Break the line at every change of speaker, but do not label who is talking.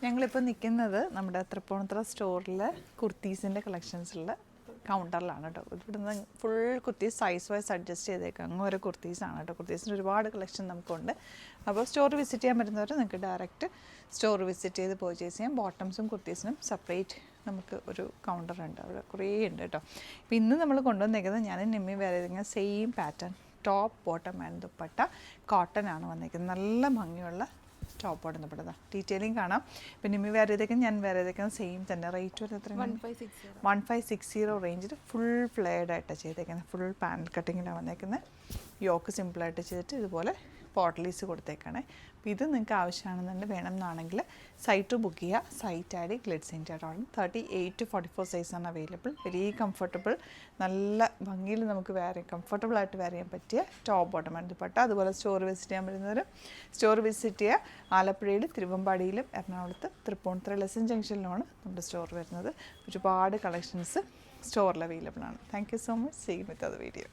ഞങ്ങളിപ്പോൾ നിൽക്കുന്നത് നമ്മുടെ തൃപ്പൂണിത്തുറ സ്റ്റോറിൽ കുർത്തീസിൻ്റെ കളക്ഷൻസുള്ള കൗണ്ടറിലാണ് കേട്ടോ. ഇവിടുന്ന് full kurtis size vice adjust ചെയ്തേക്കാം. അങ്ങ് ഒരു കുർത്തീസാണ് കേട്ടോ. കുർത്തീസിന് ഒരുപാട് കളക്ഷൻ നമുക്കുണ്ട്. അപ്പോൾ സ്റ്റോർ വിസിറ്റ് ചെയ്യാൻ പറ്റുന്നവർ നിങ്ങൾക്ക് ഡയറക്റ്റ് സ്റ്റോർ വിസിറ്റ് ചെയ്ത് പർച്ചേസ് ചെയ്യാം. ബോട്ടംസും കുർത്തീസിനും സെപ്പറേറ്റ് നമുക്ക് ഒരു കൗണ്ടറുണ്ട്, അവിടെ കുറേ ഉണ്ട് കേട്ടോ. അപ്പോൾ ഇന്ന് നമ്മൾ കൊണ്ടുവന്നേക്കുന്നത് ഞാൻ നിമ്മി വേറെ same pattern top bottom and dupatta cotton ആണ് വന്നേക്കുന്നത്. നല്ല ഭംഗിയുള്ള ടോപ്പ് ബോട്ടം ദുപ്പട്ട ഡീറ്റെയിലിംഗ് കാണാം. പിന്നെ നിമ്മി വേറെ ചെയ്തേക്കുന്നത് ഞാൻ വേറെ ചെയ്തേക്കുന്നത് സെയിം തന്നെ. റേറ്റ് വരുന്നത് എത്ര? 1560 റേഞ്ചിൽ ഫുൾ ഫ്ലെയർഡ് ആയിട്ട് ചെയ്തേക്കുന്നത്. ഫുൾ പാനൽ കട്ടിങ്ങിലാണ് വന്നേക്കുന്നത്. യോക്ക് സിമ്പിളായിട്ട് ചെയ്തിട്ട് ഇതുപോലെ പോട്ട്ലീസ് കൊടുത്തേക്കാണ്. അപ്പോൾ ഇത് നിങ്ങൾക്ക് ആവശ്യമാണെന്നുണ്ട് വേണമെന്നാണെങ്കിൽ സൈറ്റ് ബുക്ക് ചെയ്യുക. സൈറ്റ് ഐ ഡി ഗ്ലിഡ്സ് ഇന്ത്യ .in. 38 to 44 സൈസാണ് അവൈലബിൾ. വെരി കംഫർട്ടബിൾ, നല്ല ഭംഗിയിൽ നമുക്ക് കംഫർട്ടബിളായിട്ട് വെയർ ചെയ്യാൻ പറ്റിയ ടോപ്പ് ബോട്ടം ആൻഡ് ദുപ്പട്ട. അതുപോലെ സ്റ്റോർ വിസിറ്റ് ചെയ്യാൻ പറ്റുന്നവർ സ്റ്റോർ വിസിറ്റ് ചെയ്യുക. ആലപ്പുഴയിൽ, തിരുവമ്പാടിയിലും, എറണാകുളത്ത് തൃപ്പൂണിത്തുറ ലെസൺ ജംഗ്ഷനിലുമാണ് നമ്മുടെ സ്റ്റോർ വരുന്നത്. ഒരുപാട് കളക്ഷൻസ് സ്റ്റോറിൽ അവൈലബിൾ ആണ്. Thank you so much. See you with the video.